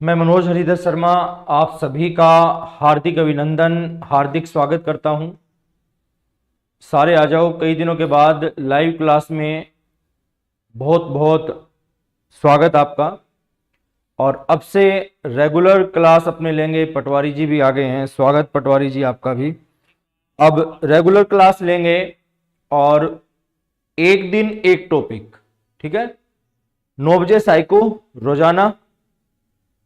मैं मनोज हरिदर शर्मा आप सभी का हार्दिक अभिनंदन, हार्दिक स्वागत करता हूं। सारे आ जाओ, कई दिनों के बाद लाइव क्लास में बहुत बहुत स्वागत आपका। और अब से रेगुलर क्लास अपने लेंगे। पटवारी जी भी आ गए हैं, स्वागत पटवारी जी आपका भी। अब रेगुलर क्लास लेंगे और एक दिन एक टॉपिक, ठीक है। 9 बजे साइको रोजाना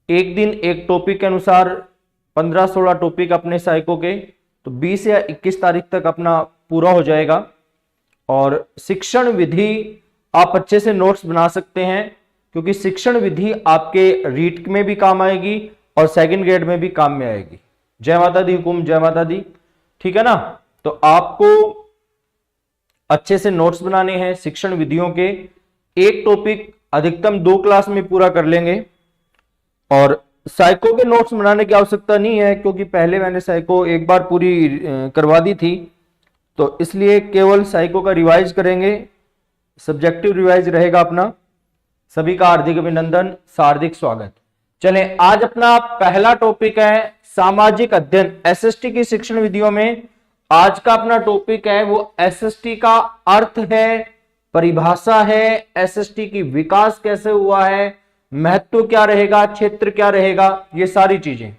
एक दिन एक टॉपिक के अनुसार 15-16 टॉपिक अपने साइको के, तो 20 या 21 तारीख तक अपना पूरा हो जाएगा। और शिक्षण विधि आप अच्छे से नोट्स बना सकते हैं, क्योंकि शिक्षण विधि आपके रीट में भी काम आएगी और सेकंड ग्रेड में भी काम में आएगी। जय माता दी, हुकुम जय माता दी, ठीक है ना। तो आपको अच्छे से नोट्स बनाने हैं शिक्षण विधियों के। एक टॉपिक अधिकतम 2 क्लास में पूरा कर लेंगे। और साइको के नोट्स बनाने की आवश्यकता नहीं है, क्योंकि पहले मैंने साइको एक बार पूरी करवा दी थी, तो इसलिए केवल साइको का रिवाइज करेंगे। सब्जेक्टिव रिवाइज रहेगा अपना। सभी का हार्दिक अभिनंदन, हार्दिक स्वागत। चलें, आज अपना पहला टॉपिक है सामाजिक अध्ययन। एसएसटी की शिक्षण विधियों में आज का अपना टॉपिक है वो एसएसटी का अर्थ है, परिभाषा है, एसएसटी की विकास कैसे हुआ है, महत्व क्या रहेगा, क्षेत्र क्या रहेगा, ये सारी चीजें।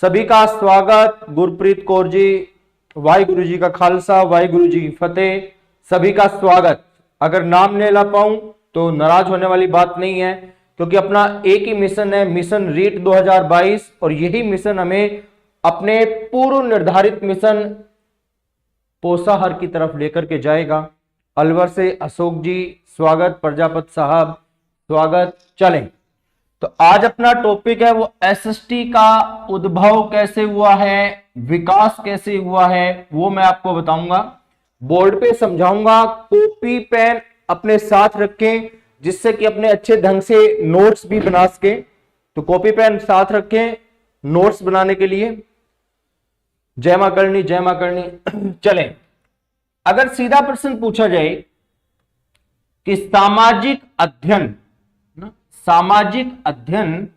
सभी का स्वागत। गुरप्रीत कौर जी, वाहिगुरु जी का खालसा, वाहिगुरु जी की फतेह। सभी का स्वागत। अगर नाम नहीं ला पाऊं तो नाराज होने वाली बात नहीं है, क्योंकि अपना एक ही मिशन है, मिशन रीट 2022, और यही मिशन हमें अपने पूर्व निर्धारित मिशन पोषाहार की तरफ लेकर के जाएगा। अलवर से अशोक जी स्वागत, प्रजापत साहब स्वागत। चलें, तो आज अपना टॉपिक है वो एसएसटी का उद्भव कैसे हुआ है, विकास कैसे हुआ है, वो मैं आपको बताऊंगा। बोर्ड पे समझाऊंगा। कॉपी पेन अपने साथ रखें, जिससे कि अपने अच्छे ढंग से नोट्स भी बना सके। तो कॉपी पेन साथ रखें नोट्स बनाने के लिए। जय मां करनी, जय मां करनी। चलें, अगर सीधा प्रश्न पूछा जाए कि सामाजिक अध्ययन, सामाजिक अध्ययन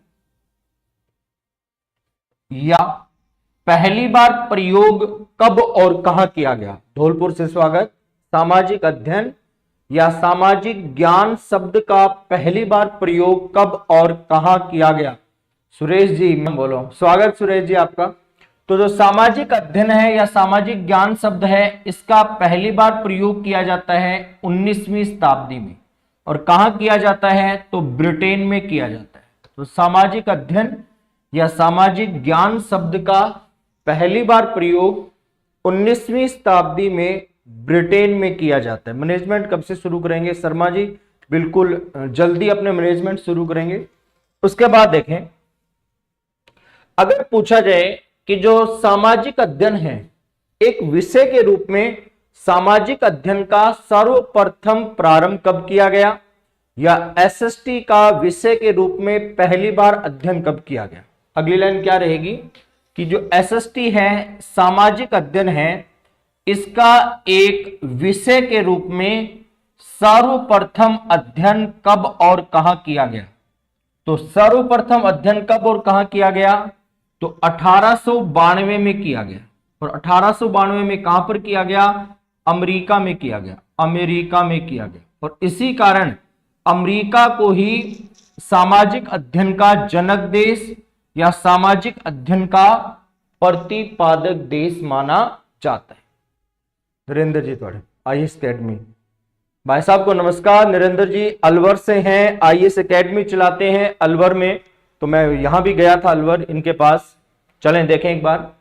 या पहली बार प्रयोग कब और कहां किया गया। धौलपुर से स्वागत। सामाजिक अध्ययन या सामाजिक ज्ञान शब्द का पहली बार प्रयोग कब और कहां किया गया। सुरेश जी बोलो, स्वागत सुरेश जी आपका। तो जो सामाजिक अध्ययन है या सामाजिक ज्ञान शब्द है, इसका पहली बार प्रयोग किया जाता है 19वीं शताब्दी में। और कहां किया जाता है, तो ब्रिटेन में किया जाता है। तो सामाजिक अध्ययन या सामाजिक ज्ञान शब्द का पहली बार प्रयोग 19वीं शताब्दी में ब्रिटेन में किया जाता है। मैनेजमेंट कब से शुरू करेंगे शर्मा जी? बिल्कुल जल्दी अपने मैनेजमेंट शुरू करेंगे। उसके बाद देखें, अगर पूछा जाए कि जो सामाजिक अध्ययन है एक विषय के रूप में, सामाजिक अध्ययन का सर्वप्रथम प्रारंभ कब किया गया, या एसएसटी का विषय के रूप में पहली बार अध्ययन कब किया गया। अगली लाइन क्या रहेगी कि जो एसएसटी है, सामाजिक अध्ययन है, इसका एक विषय के रूप में सर्वप्रथम अध्ययन कब और कहां किया गया। तो सर्वप्रथम अध्ययन कब और कहां किया गया, तो 1892 में किया गया। और 1892 में कहां पर किया गया, अमेरिका में किया गया, अमेरिका में किया गया। और इसी कारण अमेरिका को ही सामाजिक अध्ययन का जनक देश या सामाजिक अध्ययन का प्रतिपादक देश माना जाता है। नरेंद्र जी थोड़े आईएएस अकेडमी, भाई साहब को नमस्कार। नरेंद्र जी अलवर से हैं, आईएएस अकेडमी चलाते हैं अलवर में। तो मैं यहां भी गया था अलवर इनके पास। चलें देखें एक बार।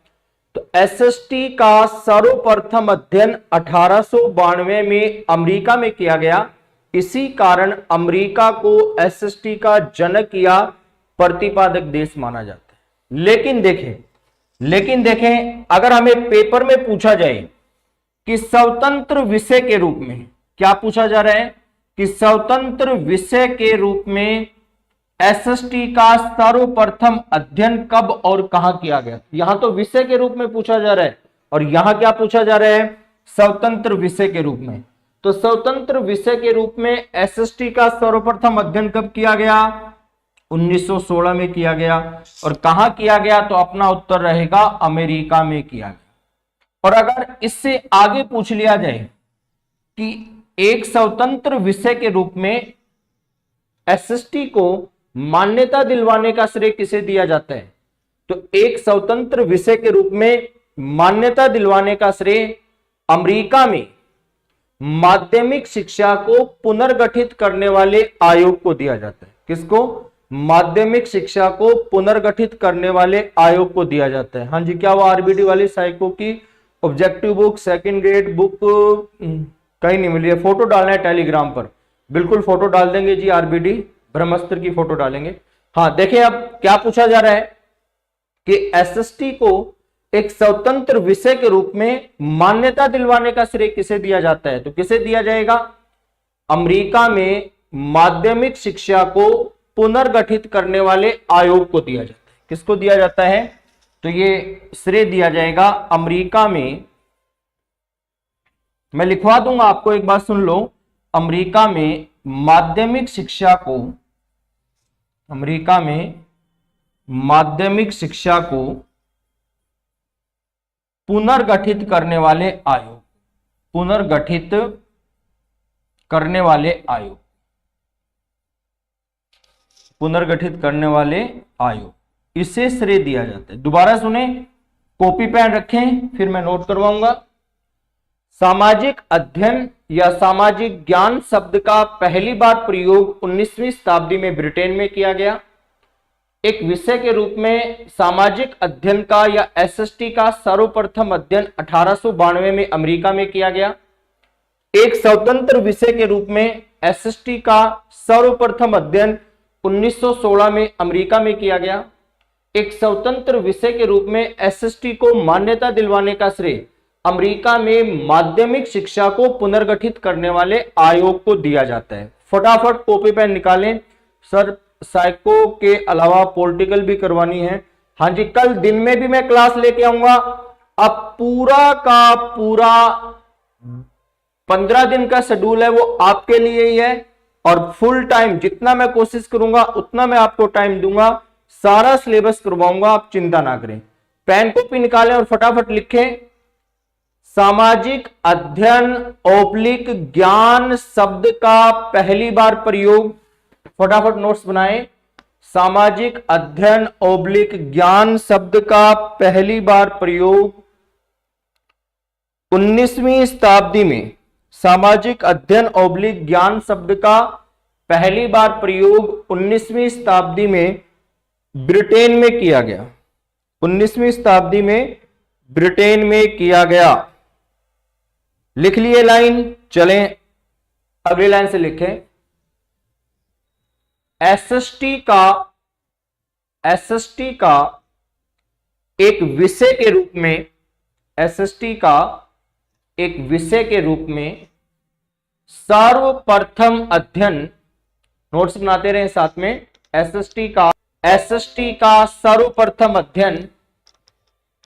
तो एसएसटी का सर्वप्रथम अध्ययन 1892 में अमेरिका में किया गया। इसी कारण अमेरिका को एसएसटी का जनक या प्रतिपादक देश माना जाता है। लेकिन देखें, अगर हमें पेपर में पूछा जाए कि स्वतंत्र विषय के रूप में, क्या पूछा जा रहा है कि स्वतंत्र विषय के रूप में एसएसटी का सर्वप्रथम अध्ययन कब और कहां किया गया। यहां तो विषय के रूप में पूछा जा रहा है, और यहां क्या पूछा जा रहा है, स्वतंत्र विषय के रूप में। तो स्वतंत्र विषय के रूप में एसएसटी का सर्वप्रथम अध्ययन कब किया गया, 1916 में किया गया। और कहां किया गया, तो अपना उत्तर रहेगा अमेरिका में किया गया। और अगर इससे आगे पूछ लिया जाए कि एक स्वतंत्र विषय के रूप में एसएसटी को मान्यता दिलवाने का श्रेय किसे दिया जाता है, तो एक स्वतंत्र विषय के रूप में मान्यता दिलवाने का श्रेय अमेरिका में माध्यमिक शिक्षा को पुनर्गठित करने वाले आयोग को दिया जाता है। किसको? माध्यमिक शिक्षा को पुनर्गठित करने वाले आयोग को दिया जाता है। हाँ जी, क्या वो आरबीडी वाली साइको की objective book second grade book कहीं नहीं मिली है? फोटो डालना है टेलीग्राम पर, बिल्कुल फोटो डाल देंगे जी, आरबीडी ब्रह्मास्त्र की फोटो डालेंगे। हाँ देखिए, अब क्या पूछा जा रहा है कि एसएसटी को एक स्वतंत्र विषय के रूप में मान्यता दिलवाने का श्रेय किसे दिया जाता है, तो किसे दिया जाएगा? अमेरिका में माध्यमिक शिक्षा को पुनर्गठित करने वाले आयोग को दिया जाता है। किसको दिया जाता है? तो ये श्रेय दिया जाएगा अमेरिका में, मैं लिखवा दूंगा आपको, एक बार सुन लो। अमेरिका में माध्यमिक शिक्षा को, अमेरिका में माध्यमिक शिक्षा को पुनर्गठित करने वाले आयोग, पुनर्गठित करने वाले आयोग, पुनर्गठित करने वाले आयोग, इसे श्रेय दिया जाता है। दोबारा सुने, कॉपी पेन रखें, फिर मैं नोट करवाऊंगा। सामाजिक अध्ययन या सामाजिक ज्ञान शब्द का पहली बार प्रयोग 19वीं शताब्दी में ब्रिटेन में किया गया। एक विषय के रूप में सामाजिक अध्ययन का या एसएसटी का सर्वप्रथम अध्ययन 1892 में अमेरिका में किया गया। एक स्वतंत्र विषय के रूप में एसएसटी का सर्वप्रथम अध्ययन 1916 में अमेरिका में किया गया। एक स्वतंत्र विषय के रूप में एसएसटी को मान्यता दिलवाने का श्रेय अमेरिका में माध्यमिक शिक्षा को पुनर्गठित करने वाले आयोग को दिया जाता है। फटाफट कॉपी पेन निकालें सर, साइको के अलावा पॉलिटिकल भी करवानी है। हाँ जी, कल दिन में भी मैं क्लास लेके आऊंगा। अब पूरा का पूरा 15 दिन का शेड्यूल है, वो आपके लिए ही है। और फुल टाइम जितना मैं कोशिश करूंगा उतना मैं आपको टाइम दूंगा, सारा सिलेबस करवाऊंगा, आप चिंता ना करें। पेन कॉपी निकालें और फटाफट लिखें। सामाजिक अध्ययन ओब्लिक ज्ञान शब्द का पहली बार प्रयोग, फटाफट नोट्स बनाएं। सामाजिक अध्ययन ओब्लिक ज्ञान शब्द का पहली बार प्रयोग 19वीं शताब्दी में, सामाजिक अध्ययन ओब्लिक ज्ञान शब्द का पहली बार प्रयोग 19वीं शताब्दी में ब्रिटेन में किया गया। 19वीं शताब्दी में ब्रिटेन में किया गया। लिख लिए लाइन, चलें अगली लाइन से लिखें। एसएसटी का एक विषय के रूप में, एसएसटी का एक विषय के रूप में सर्वप्रथम अध्ययन, नोट्स बनाते रहे साथ में। एसएसटी का सर्वप्रथम अध्ययन,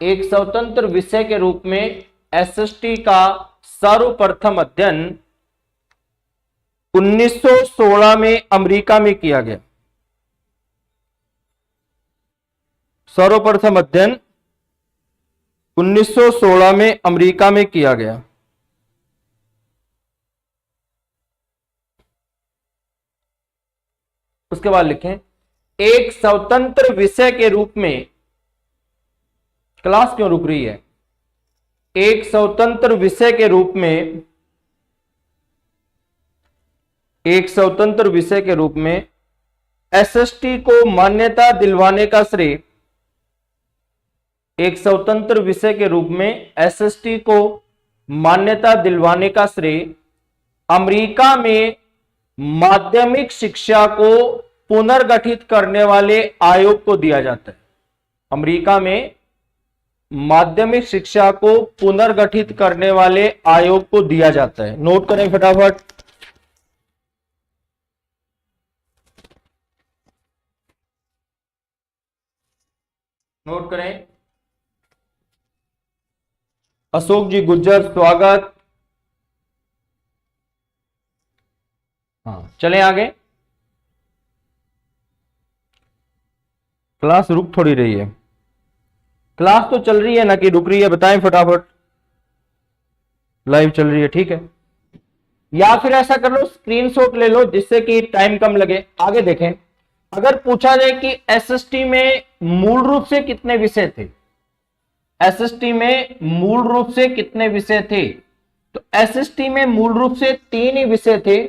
एक स्वतंत्र विषय के रूप में एसएसटी का सर्वप्रथम अध्ययन 1916 में अमेरिका में किया गया। सर्वप्रथम अध्ययन 1916 में अमेरिका में किया गया। उसके बाद लिखें, एक स्वतंत्र विषय के रूप में, क्लास क्यों रुक रही है? एक स्वतंत्र विषय के रूप में, एक स्वतंत्र विषय के रूप में एसएसटी को मान्यता दिलवाने का श्रेय, एक स्वतंत्र विषय के रूप में एसएसटी को मान्यता दिलवाने का श्रेय अमेरिका में माध्यमिक शिक्षा को पुनर्गठित करने वाले आयोग को दिया जाता है। अमेरिका में माध्यमिक शिक्षा को पुनर्गठित करने वाले आयोग को दिया जाता है। नोट करें फटाफट। नोट करें। अशोक जी गुज्जर स्वागत। हाँ चलें आगे। क्लास रुक थोड़ी रही है, क्लास तो चल रही है ना कि रुक रही है, बताएं फटाफट। लाइव चल रही है, ठीक है। या फिर ऐसा कर लो, स्क्रीनशॉट ले लो जिससे कि टाइम कम लगे। आगे देखें, अगर पूछा जाए कि एसएसटी में मूल रूप से कितने विषय थे, एसएसटी में मूल रूप से कितने विषय थे, तो एसएसटी में मूल रूप से 3 ही विषय थे।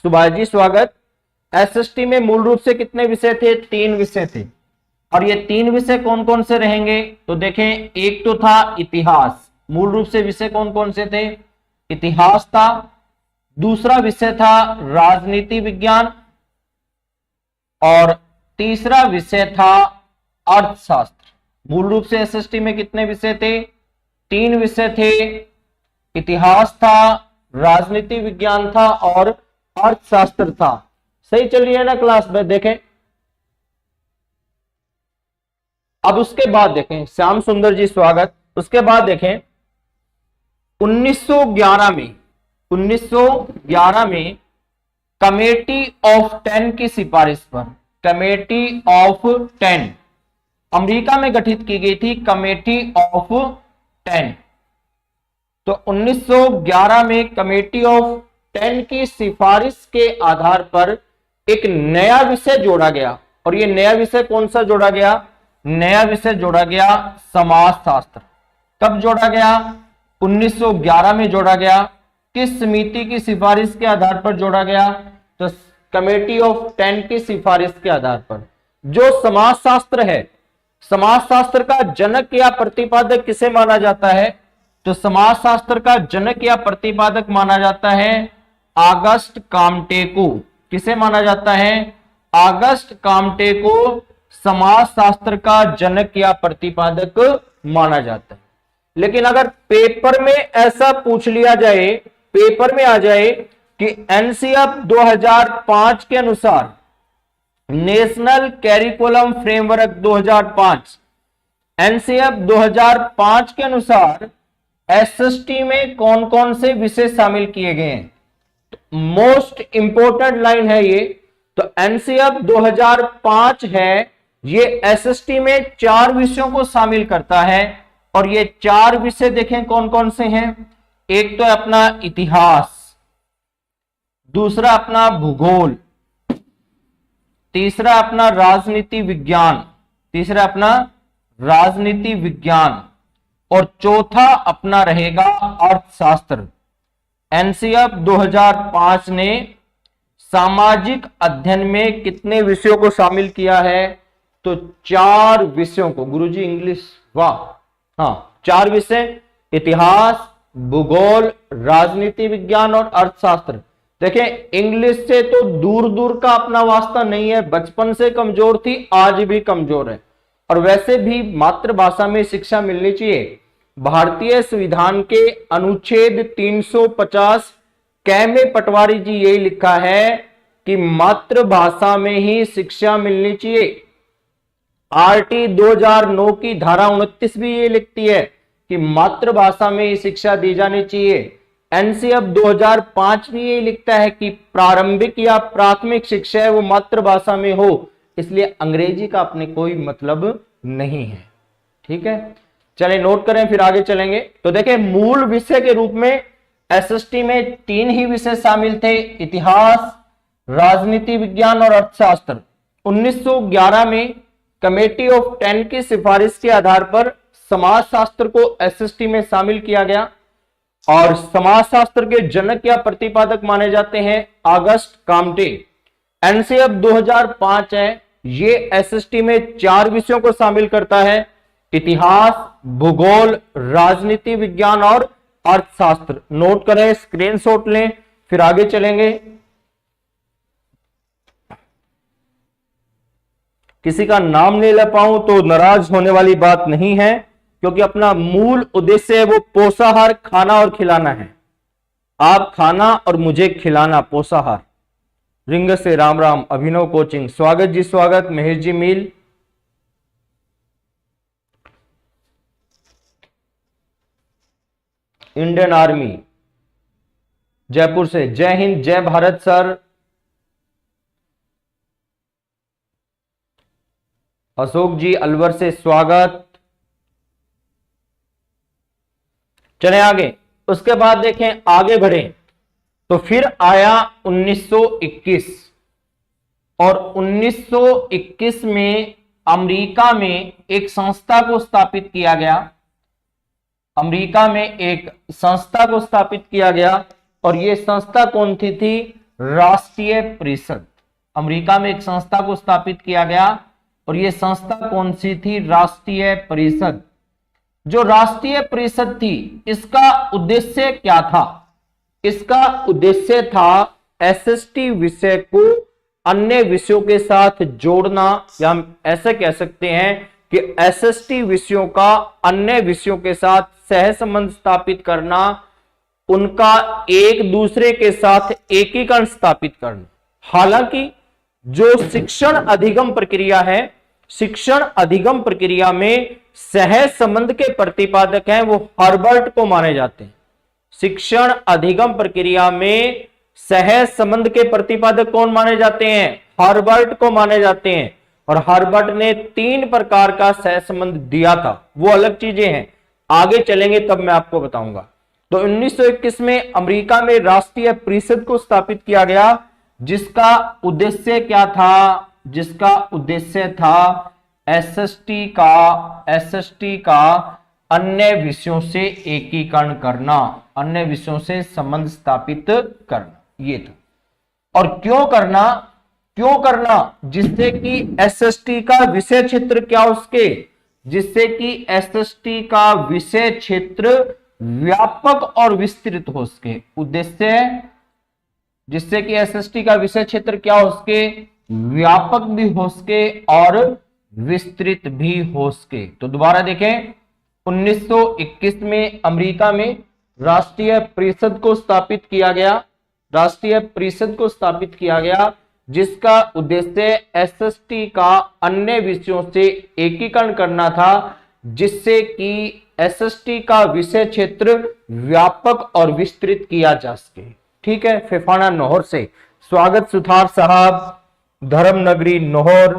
सुभाष जी स्वागत। एसएसटी में मूल रूप से कितने विषय थे, 3 विषय थे। और ये 3 विषय कौन कौन से रहेंगे, तो देखें, एक तो था इतिहास, मूल रूप से विषय कौन कौन से थे, इतिहास था। दूसरा विषय था राजनीति विज्ञान, और तीसरा विषय था अर्थशास्त्र। मूल रूप से एसएसटी में कितने विषय थे, 3 विषय थे, इतिहास था, राजनीति विज्ञान था और अर्थशास्त्र था। सही चल रही है ना क्लास में, देखें। अब उसके बाद देखें, श्याम सुंदर जी स्वागत। उसके बाद देखें 1911 में कमेटी ऑफ 10 की सिफारिश पर, कमेटी ऑफ 10 अमेरिका में गठित की गई थी, कमेटी ऑफ 10। तो 1911 में कमेटी ऑफ 10 की सिफारिश के आधार पर एक नया विषय जोड़ा गया। और ये नया विषय कौन सा जोड़ा गया, नया विषय जोड़ा गया समाजशास्त्र। कब जोड़ा गया, 1911 में जोड़ा गया। किस समिति की सिफारिश के आधार पर जोड़ा गया, तो कमेटी ऑफ 10 की सिफारिश के आधार पर। जो समाजशास्त्र है, समाजशास्त्र का जनक या प्रतिपादक किसे माना जाता है, तो समाजशास्त्र का जनक या प्रतिपादक माना जाता है ऑगस्ट काम्टे को। किसे माना जाता है, ऑगस्ट काम्टे को समाजशास्त्र का जनक या प्रतिपादक माना जाता है। लेकिन अगर पेपर में ऐसा पूछ लिया जाए, पेपर में आ जाए कि एनसीएफ 2005 के अनुसार, नेशनल कैरिकुलम फ्रेमवर्क 2005, एनसीएफ 2005 के अनुसार एसएसटी में कौन कौन से विषय शामिल किए गए हैं, मोस्ट इंपोर्टेंट लाइन है ये। तो एनसीएफ 2005 है, ये एसएसटी में 4 विषयों को शामिल करता है। और ये 4 विषय देखें कौन कौन से हैं। एक तो अपना इतिहास, दूसरा अपना भूगोल, तीसरा अपना राजनीति विज्ञान, तीसरा अपना राजनीति विज्ञान, और चौथा अपना रहेगा अर्थशास्त्र। एनसीएफ 2005 ने सामाजिक अध्ययन में कितने विषयों को शामिल किया है, तो 4 विषयों को। गुरुजी इंग्लिश, वाह, हाँ, 4 विषय, इतिहास, भूगोल, राजनीति विज्ञान और अर्थशास्त्र। देखें, इंग्लिश से तो दूर दूर का अपना वास्ता नहीं है, बचपन से कमजोर थी, आज भी कमजोर है। और वैसे भी मातृभाषा में शिक्षा मिलनी चाहिए। भारतीय संविधान के अनुच्छेद 350 कै में पटवारी जी यही लिखा है कि मातृभाषा में ही शिक्षा मिलनी चाहिए। आरटी 2009 की धारा 29 भी ये लिखती है कि मातृभाषा में ही शिक्षा दी जानी चाहिए। एनसीएफ 2005 भी ये लिखता है कि प्रारंभिक या प्राथमिक शिक्षा है वो मातृभाषा में हो, इसलिए अंग्रेजी का अपने कोई मतलब नहीं है। ठीक है, चलिए नोट करें, फिर आगे चलेंगे। तो देखें, मूल विषय के रूप में एसएसटी में 3 ही विषय शामिल थे, इतिहास, राजनीति विज्ञान और अर्थशास्त्र। 1911 में कमेटी ऑफ 10 की सिफारिश के आधार पर समाजशास्त्र को एसएसटी में शामिल किया गया। और समाजशास्त्र के जनक या प्रतिपादक माने जाते हैं ऑगस्ट काम्टे। एनसीएफ 2005 है, ये एसएसटी में 4 विषयों को शामिल करता है, इतिहास, भूगोल, राजनीति विज्ञान और अर्थशास्त्र। नोट करें, स्क्रीनशॉट लें, फिर आगे चलेंगे। किसी का नाम नहीं ले पाऊं तो नाराज होने वाली बात नहीं है, क्योंकि अपना मूल उद्देश्य है वो पोषाहार, खाना और खिलाना है। आप खाना और मुझे खिलाना, पोषाहार। रिंग से राम राम, अभिनव कोचिंग, स्वागत जी स्वागत, महेश जी मील। इंडियन आर्मी जयपुर से, जय हिंद, जय भारत सर। अशोक जी अलवर से स्वागत। चलें आगे। उसके बाद देखें, आगे बढ़े तो फिर आया 1921 और 1921 में अमेरिका में एक संस्था को स्थापित किया गया। अमेरिका में एक संस्था को स्थापित किया गया और यह संस्था कौन थी? राष्ट्रीय परिषद। अमेरिका में एक संस्था को स्थापित किया गया और यह संस्था कौन सी थी? राष्ट्रीय परिषद। जो राष्ट्रीय परिषद थी, इसका उद्देश्य क्या था? इसका उद्देश्य था एसएसटी विषय को अन्य विषयों के साथ जोड़ना, या हम ऐसे कह सकते हैं कि एसएसटी विषयों का अन्य विषयों के साथ सहसंबंध स्थापित करना, उनका एक दूसरे के साथ एकीकरण स्थापित करना। हालांकि जो शिक्षण अधिगम प्रक्रिया है, शिक्षण अधिगम प्रक्रिया में सहसंबंध के प्रतिपादक हैं वो हर्बर्ट को माने जाते हैं। शिक्षण अधिगम प्रक्रिया में सहसंबंध के प्रतिपादक कौन माने जाते हैं? हर्बर्ट को माने जाते हैं। और हर्बर्ट ने 3 प्रकार का सहसंबंध दिया था, वो अलग चीजें हैं, आगे चलेंगे तब मैं आपको बताऊंगा। तो 1921 में अमेरिका में राष्ट्रीय परिषद को स्थापित किया गया, जिसका उद्देश्य क्या था? जिसका उद्देश्य था एसएसटी का अन्य विषयों से एकीकरण करना, अन्य विषयों से संबंध स्थापित करना, ये था। और क्यों करना? जिससे कि एसएसटी का विषय क्षेत्र क्या उसके, जिससे कि एसएसटी का विषय क्षेत्र व्यापक और विस्तृत हो सके। उद्देश्य, जिससे कि एसएसटी का विषय क्षेत्र क्या हो सके? व्यापक भी हो सके और विस्तृत भी हो सके। तो दोबारा देखें, 1921 में अमेरिका में राष्ट्रीय परिषद को स्थापित किया गया, राष्ट्रीय परिषद को स्थापित किया गया, जिसका उद्देश्य एसएसटी का अन्य विषयों से एकीकरण करना था, जिससे कि एसएसटी का विषय क्षेत्र व्यापक और विस्तृत किया जा सके। ठीक है, फिफाना नौहर से स्वागत सुथार साहब, धर्मनगरी नौहर।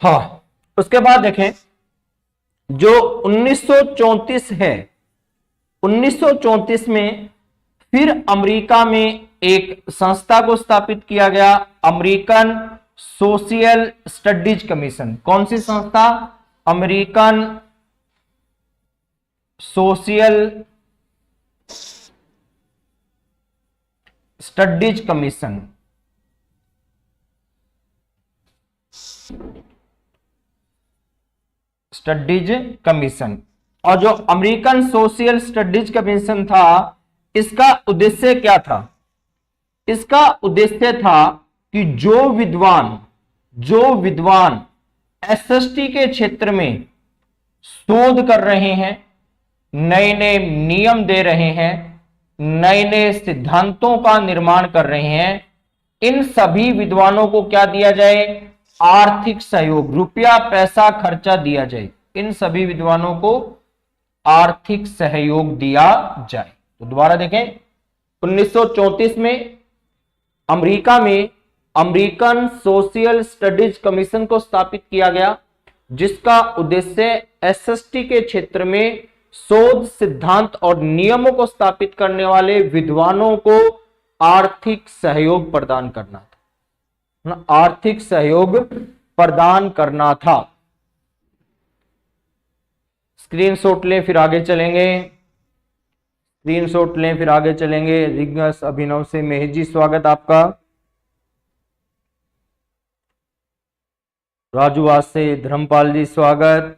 हाँ, उसके बाद देखें, जो 1934 है, 1934 में फिर अमेरिका में एक संस्था को स्थापित किया गया, अमेरिकन सोशल स्टडीज कमीशन। कौन सी संस्था? American social studies commission. Studies commission. और जो अमेरिकन सोशल स्टडीज कमीशन था, इसका उद्देश्य क्या था? इसका उद्देश्य था कि जो विद्वान एसएसटी के क्षेत्र में शोध कर रहे हैं, नए नए नियम दे रहे हैं, नए नए सिद्धांतों का निर्माण कर रहे हैं, इन सभी विद्वानों को क्या दिया जाए? आर्थिक सहयोग, रुपया पैसा खर्चा दिया जाए। इन सभी विद्वानों को आर्थिक सहयोग दिया जाए। तो दोबारा देखें, 1934 में अमेरिका में अमेरिकन सोशल स्टडीज कमीशन को स्थापित किया गया, जिसका उद्देश्य एसएसटी के क्षेत्र में शोध सिद्धांत और नियमों को स्थापित करने वाले विद्वानों को आर्थिक सहयोग प्रदान करना था। आर्थिक सहयोग प्रदान करना था। स्क्रीनशॉट लें फिर आगे चलेंगे, स्क्रीनशॉट लें फिर आगे चलेंगे। रिग्नस अभिनव से मेहर जी स्वागत आपका। राजूवास से धर्मपाल जी स्वागत।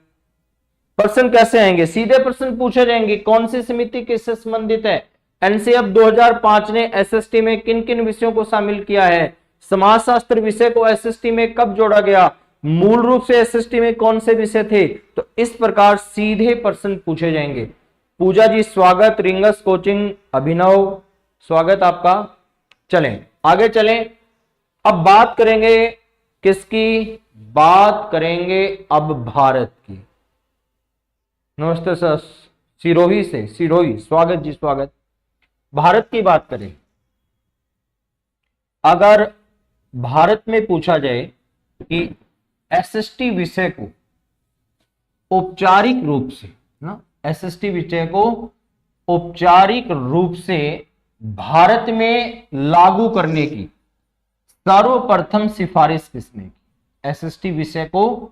प्रश्न कैसे आएंगे? सीधे प्रश्न पूछे जाएंगे। कौन सी समिति किससे संबंधित है? एनसीएफ 2005 ने एसएसटी में किन किन विषयों को शामिल किया है? समाजशास्त्र विषय को एसएसटी में कब जोड़ा गया? मूल रूप से एसएसटी में कौन से विषय थे? तो इस प्रकार सीधे प्रश्न पूछे जाएंगे। पूजा जी स्वागत, रिंगस कोचिंग अभिनव स्वागत आपका। चलें आगे चलें, अब बात करेंगे किसकी? बात करेंगे अब भारत की। नमस्ते सर, सिरोही से, सिरोही स्वागत जी स्वागत। भारत की बात करें, अगर भारत में पूछा जाए कि एसएसटी विषय को औपचारिक रूप से ना, एसएसटी विषय को औपचारिक रूप से भारत में लागू करने की सर्वप्रथम सिफारिश किसने की? एसएसटी विषय को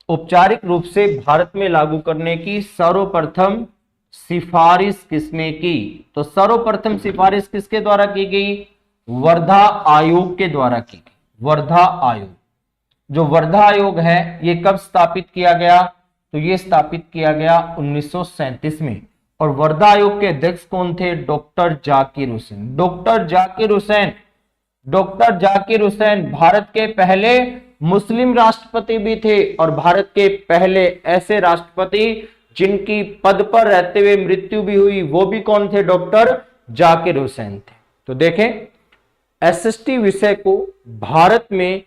औपचारिक रूप से भारत में लागू करने की सर्वप्रथम सिफारिश किसने की? तो सर्वप्रथम सिफारिश किसके द्वारा की गई? वर्धा आयोग के द्वारा की गई। वर्धा आयोग, जो वर्धा आयोग है ये कब स्थापित किया गया? तो ये स्थापित किया गया 1937 में। और वर्धा आयोग के अध्यक्ष कौन थे? Doctor Zakir Hussain. Doctor Zakir Hussain, doctor Zakir Hussain Bharat के पहले मुस्लिम राष्ट्रपति भी थे और भारत के पहले ऐसे राष्ट्रपति जिनकी पद पर रहते हुए मृत्यु भी हुई, वो भी कौन थे? डॉक्टर जाकिर हुसैन थे। तो देखें, एसएसटी विषय को भारत में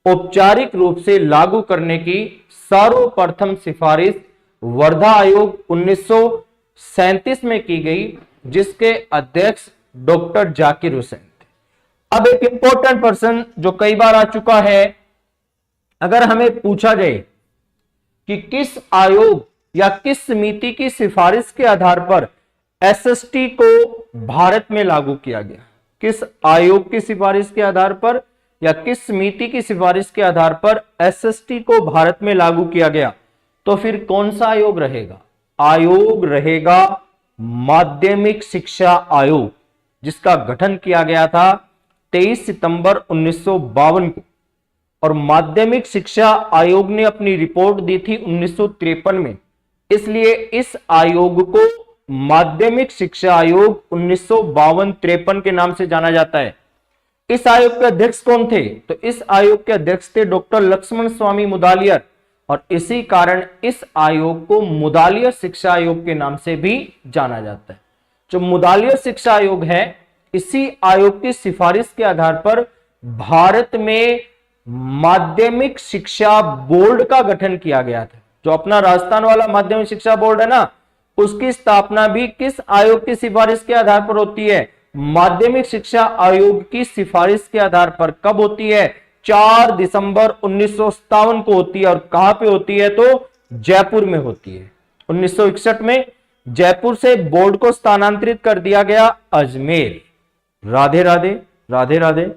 औपचारिक रूप से लागू करने की सर्वप्रथम सिफारिश वर्धा आयोग 1937 में की गई, जिसके अध्यक्ष डॉक्टर जाकिर हुसैन थे। अब एक इंपॉर्टेंट पर्सन जो कई बार आ चुका है, अगर हमें पूछा जाए कि किस आयोग या किस समिति की सिफारिश के आधार पर एसएसटी को भारत में लागू किया गया, किस आयोग की सिफारिश के आधार पर या किस समिति की सिफारिश के आधार पर एसएसटी को भारत में लागू किया गया, तो फिर कौन सा आयोग रहेगा? आयोग रहेगा माध्यमिक शिक्षा आयोग, जिसका गठन किया गया था 23 सितंबर 1952 को। और माध्यमिक शिक्षा आयोग ने अपनी रिपोर्ट दी थी 1953 में, इसलिए इस आयोग को माध्यमिक शिक्षा आयोग 1952-53 के नाम से जाना जाता है। इस आयोग के अध्यक्ष कौन थे? तो इस आयोग के अध्यक्ष थे डॉक्टर लक्ष्मण स्वामी मुदालियर, और इसी कारण इस आयोग को मुदालियर शिक्षा आयोग के नाम से भी जाना जाता है। जो मुदालियर शिक्षा आयोग है, इसी आयोग की सिफारिश के आधार पर भारत में माध्यमिक शिक्षा बोर्ड का गठन किया गया था। जो अपना राजस्थान वाला माध्यमिक शिक्षा बोर्ड है ना, उसकी स्थापना भी किस आयोग की सिफारिश के आधार पर होती है? माध्यमिक शिक्षा आयोग की सिफारिश के आधार पर। कब होती है? 4 दिसंबर 1957 को होती है। और कहां पे होती है? तो जयपुर में होती है। 1961 में जयपुर से बोर्ड को स्थानांतरित कर दिया गया अजमेर। राधे राधे, राधे राधे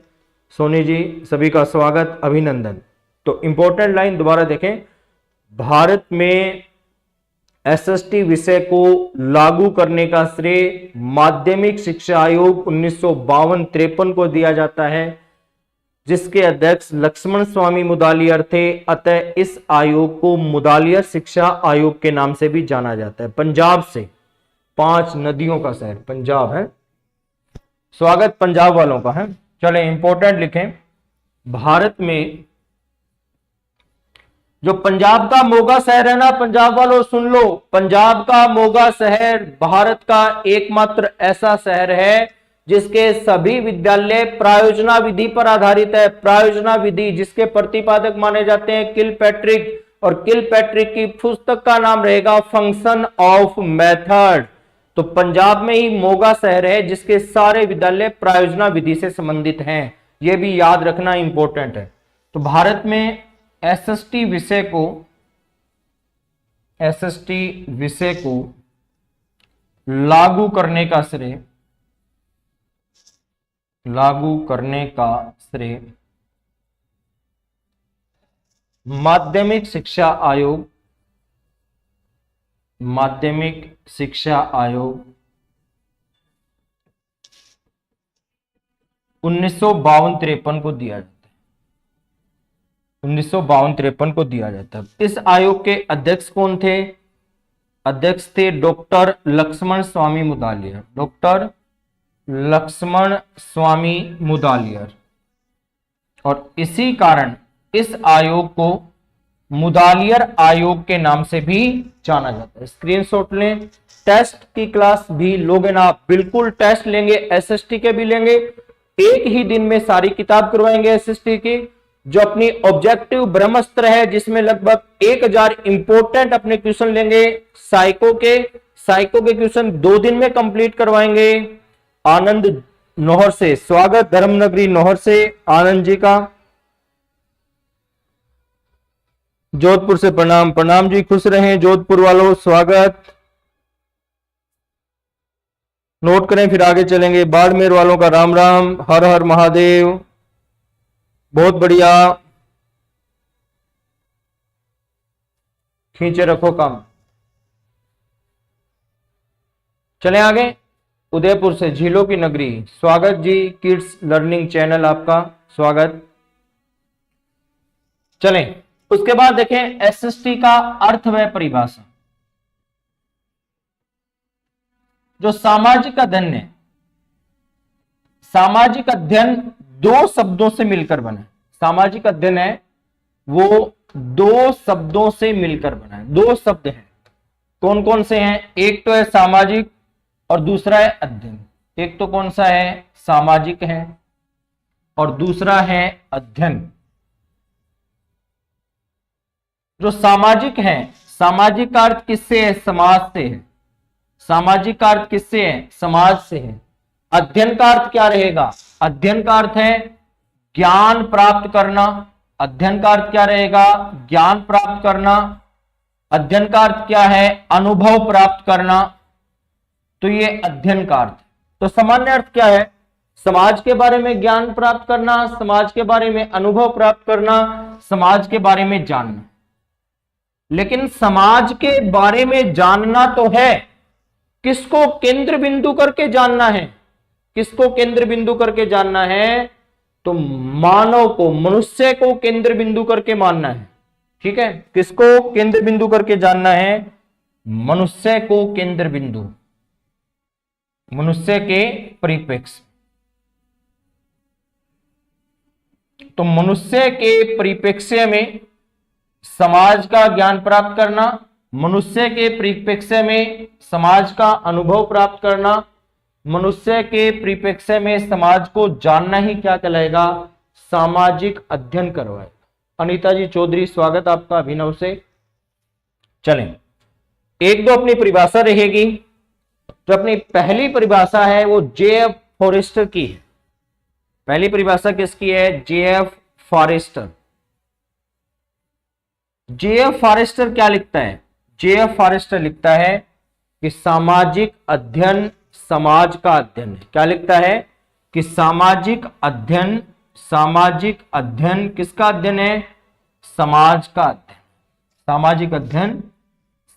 सोनी जी, सभी का स्वागत, अभिनंदन। तो इंपॉर्टेंट लाइन दोबारा देखें, भारत में एसएसटी विषय को लागू करने का श्रेय माध्यमिक शिक्षा आयोग 1952-53 को दिया जाता है, जिसके अध्यक्ष लक्ष्मण स्वामी मुदालियर थे। अतः इस आयोग को मुदालियर शिक्षा आयोग के नाम से भी जाना जाता है। पंजाब से 5 नदियों का शहर पंजाब है। स्वागत पंजाब वालों का है। चलें इंपॉर्टेंट लिखें, भारत में जो पंजाब का मोगा शहर है ना, पंजाब वालों सुन लो, पंजाब का मोगा शहर भारत का एकमात्र ऐसा शहर है जिसके सभी विद्यालय प्रायोजना विधि पर आधारित है। प्रायोजना विधि, जिसके प्रतिपादक माने जाते हैं किलपैट्रिक, और किलपैट्रिक की पुस्तक का नाम रहेगा फंक्शन ऑफ मेथड। तो पंजाब में ही मोगा शहर है जिसके सारे विद्यालय प्रायोजना विधि से संबंधित हैं। यह भी याद रखना इंपॉर्टेंट है। तो भारत में एसएसटी विषय को लागू करने का श्रेय माध्यमिक शिक्षा आयोग 1952-53 को दिया जाता है। 1952-53 को दिया जाता है। इस आयोग के अध्यक्ष कौन थे? अध्यक्ष थे डॉक्टर लक्ष्मण स्वामी मुदालियर। डॉक्टर लक्ष्मण स्वामी मुदालियर। और इसी कारण इस आयोग को मुदालियर आयोग के नाम से भी जाना जाता है। स्क्रीनशॉट लें। टेस्ट की क्लास भी लोगे ना? बिल्कुल टेस्ट लेंगे, एसएसटी के भी लेंगे। एक ही दिन में सारी किताब करवाएंगे एसएसटी की। जो अपनी ऑब्जेक्टिव ब्रह्मास्त्र है, जिसमें लगभग 1000 इंपोर्टेंट अपने क्वेश्चन लेंगे। साइको के क्वेश्चन 2 दिन में कंप्लीट करवाएंगे। आनंद नौहर से स्वागत, धर्मनगरी नौहर से आनंद जी का। जोधपुर से प्रणाम। प्रणाम जी, खुश रहें जोधपुर वालों, स्वागत। नोट करें फिर आगे चलेंगे। बाड़मेर वालों का राम राम, हर हर महादेव, बहुत बढ़िया, खींचे रखो काम। चलें आगे। उदयपुर से झीलों की नगरी, स्वागत जी। किड्स लर्निंग चैनल आपका स्वागत। चलें उसके बाद देखें एसएसटी का अर्थ व परिभाषा। जो सामाजिक अध्ययन है, सामाजिक अध्ययन दो शब्दों से मिलकर बना है। सामाजिक अध्ययन है वो दो शब्दों से मिलकर बना है। दो शब्द हैं, कौन कौन से हैं? एक तो है सामाजिक और दूसरा है अध्ययन। एक तो कौन सा है? सामाजिक है और दूसरा है अध्ययन। जो सामाजिक है, सामाजिक का अर्थ किससे है? समाज से है। सामाजिक का अर्थ किससे है? समाज से है। अध्ययन का अर्थ क्या रहेगा? अध्ययन का अर्थ है ज्ञान प्राप्त करना। अध्ययन का अर्थ क्या रहेगा? ज्ञान प्राप्त करना। अध्ययन का अर्थ क्या है? अनुभव प्राप्त करना। तो ये अध्ययन का अर्थ। तो सामान्य अर्थ क्या है? समाज के बारे में ज्ञान प्राप्त करना, समाज के बारे में अनुभव प्राप्त करना, समाज के बारे में जानना। लेकिन समाज के बारे में जानना तो है, किसको केंद्र बिंदु करके जानना है? किसको केंद्र बिंदु करके जानना है? तो मानव को, मनुष्य को केंद्र बिंदु करके मानना है। ठीक है, किसको केंद्र बिंदु करके जानना है? मनुष्य को केंद्र बिंदु, मनुष्य के परिप्रेक्ष्य। तो मनुष्य के परिप्रेक्ष्य में समाज का ज्ञान प्राप्त करना, मनुष्य के परिप्रेक्ष्य में समाज का अनुभव प्राप्त करना, मनुष्य के परिप्रेक्ष्य में समाज को जानना ही क्या कहलाएगा? सामाजिक अध्ययन करवाएगा। अनीता जी चौधरी, स्वागत आपका अभिनव से। चलें, एक दो अपनी परिभाषा रहेगी। जो अपनी पहली परिभाषा है वो जेएफ फॉरेस्टर की है। पहली परिभाषा किसकी है? JF forester. जेएफ फॉरेस्टर क्या लिखता है? जेएफ फॉरेस्टर लिखता है कि सामाजिक अध्ययन समाज का अध्ययन है। क्या लिखता है? कि सामाजिक अध्ययन, सामाजिक अध्ययन किसका अध्ययन है? समाज का अध्ययन। सामाजिक अध्ययन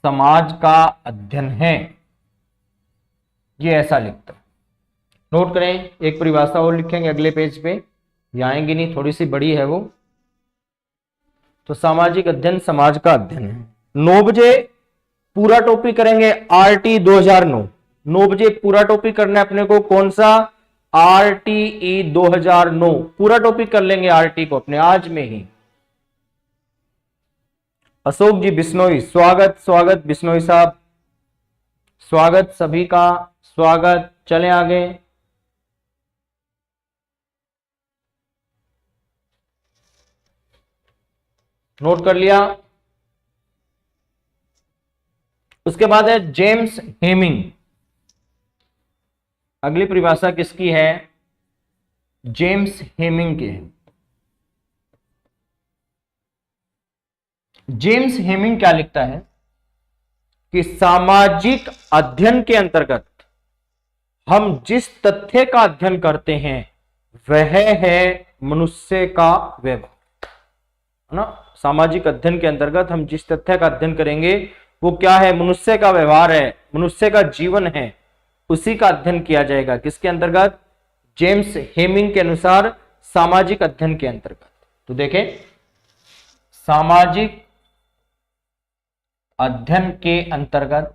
समाज का अध्ययन है, ये ऐसा लिखता है। नोट करें, एक परिभाषा और लिखेंगे अगले पेज पे, ये आएंगी नहीं, थोड़ी सी बड़ी है वो। तो सामाजिक अध्ययन समाज का अध्ययन है। 9 बजे पूरा टॉपिक करेंगे आरटी 2009। 9 बजे पूरा टॉपिक करना है अपने को। कौन सा? आरटीई 2009 पूरा टॉपिक कर लेंगे आरटी को अपने आज में ही। अशोक जी बिश्नोई, स्वागत स्वागत बिश्नोई साहब, स्वागत सभी का, स्वागत। चलें आगे। नोट कर लिया। उसके बाद है जेम्स हेमिंग। अगली परिभाषा किसकी है? जेम्स हेमिंग की है। जेम्स हेमिंग क्या लिखता है कि सामाजिक अध्ययन के अंतर्गत हम जिस तथ्य का अध्ययन करते हैं वह है मनुष्य का व्यवहार, है ना। सामाजिक अध्ययन के अंतर्गत हम जिस तथ्य का अध्ययन करेंगे वो क्या है? मनुष्य का व्यवहार है, मनुष्य का जीवन है, उसी का अध्ययन किया जाएगा। किसके अंतर्गत? जेम्स हेमिंग के अनुसार सामाजिक अध्ययन के अंतर्गत। तो देखें, सामाजिक अध्ययन के अंतर्गत,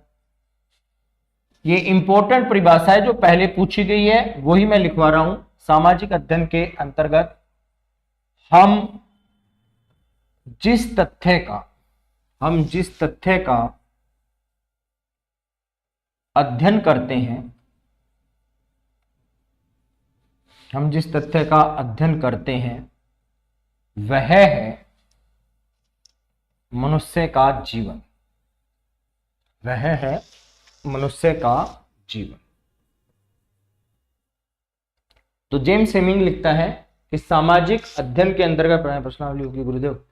ये इंपॉर्टेंट परिभाषा है जो पहले पूछी गई है, वही मैं लिखवा रहा हूं। सामाजिक अध्ययन के अंतर्गत हम जिस तथ्य का अध्ययन करते हैं, हम जिस तथ्य का अध्ययन करते हैं वह है मनुष्य का जीवन, वह है मनुष्य का जीवन। तो जेम्स हेमिंग लिखता है कि सामाजिक अध्ययन के अंतर्गत, प्रश्नावली होगी गुरुदेव,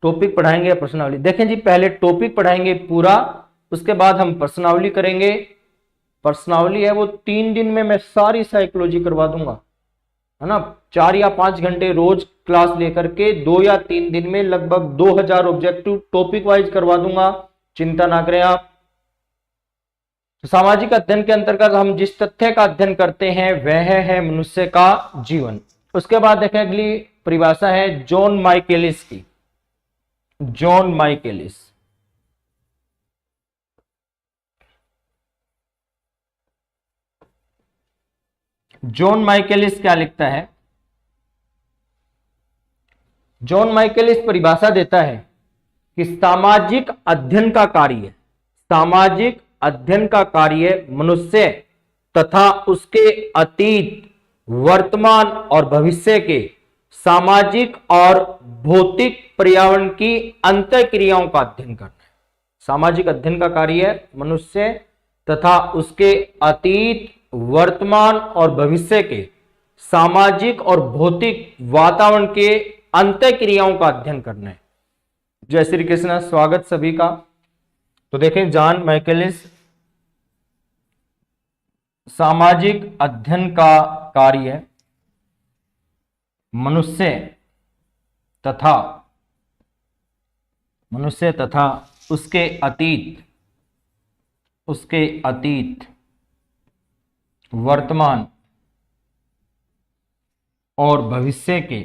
टॉपिक पढ़ाएंगे या प्रश्नावली? देखें जी, पहले टॉपिक पढ़ाएंगे पूरा, उसके बाद हम प्रश्नावली करेंगे। प्रश्नावली है वो 3 दिन में मैं सारी साइकोलॉजी करवा दूंगा, है ना। 4 या 5 घंटे रोज क्लास लेकर के 2 या 3 दिन में लगभग 2000 ऑब्जेक्टिव टॉपिक वाइज करवा दूंगा, चिंता ना करें आप। तो सामाजिक अध्ययन के अंतर्गत हम जिस तथ्य का अध्ययन करते हैं वह है मनुष्य का जीवन। उसके बाद देखें अगली परिभाषा है जॉन माइकेलिस की। जॉन माइकेलिस, जॉन माइकेलिस क्या लिखता है? जॉन माइकेलिस परिभाषा देता है कि सामाजिक अध्ययन का कार्य, सामाजिक अध्ययन का कार्य मनुष्य तथा उसके अतीत, वर्तमान और भविष्य के सामाजिक और भौतिक पर्यावरण की अंतःक्रियाओं का अध्ययन करना है। सामाजिक अध्ययन का कार्य मनुष्य तथा उसके अतीत, वर्तमान और भविष्य के सामाजिक और भौतिक वातावरण के अंतःक्रियाओं का अध्ययन करना है। जय श्री कृष्ण, स्वागत सभी का। तो देखें, जॉन माइकेलिस सामाजिक अध्ययन का कार्य मनुष्य तथा उसके अतीत, वर्तमान और भविष्य के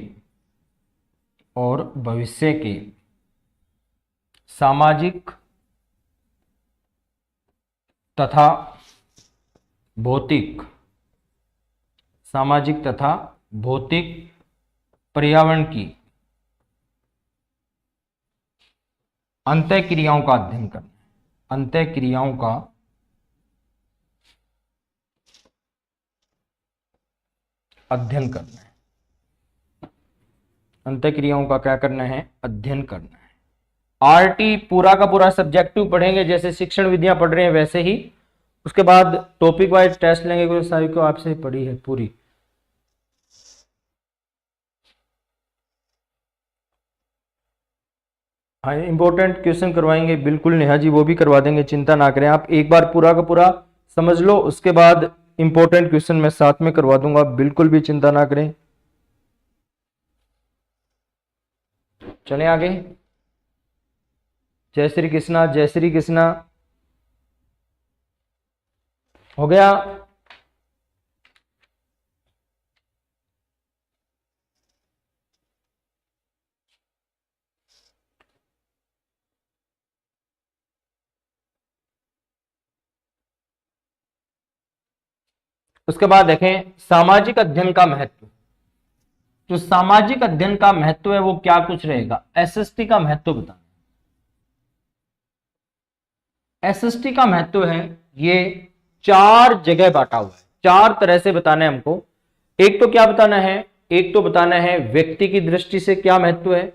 सामाजिक तथा भौतिक पर्यावरण की अंतःक्रियाओं का अध्ययन करना है। अंतःक्रियाओं का अध्ययन करना है। अंतःक्रियाओं का क्या करना है? अध्ययन करना है। आरटी पूरा का पूरा सब्जेक्टिव पढ़ेंगे, जैसे शिक्षण विधियां पढ़ रहे हैं वैसे ही। उसके बाद टॉपिक वाइज टेस्ट लेंगे, क्योंकि सारी को आपसे पढ़ी है पूरी। हाँ, इंपॉर्टेंट क्वेश्चन करवाएंगे बिल्कुल नेहा जी, वो भी करवा देंगे, चिंता ना करें आप। एक बार पूरा का पूरा समझ लो, उसके बाद इंपॉर्टेंट क्वेश्चन मैं साथ में करवा दूंगा, बिल्कुल भी चिंता ना करें। चलें आगे। जय श्री कृष्णा, जय श्री कृष्णा। हो गया? उसके बाद देखें सामाजिक अध्ययन का महत्व। जो सामाजिक अध्ययन का महत्व है वो क्या कुछ रहेगा? एसएसटी का महत्व बताना। एसएसटी का महत्व है, ये 4 जगह बांटा हुआ है, 4 तरह से बताना है हमको। एक तो क्या बताना है? एक तो बताना है व्यक्ति की दृष्टि से क्या महत्व है,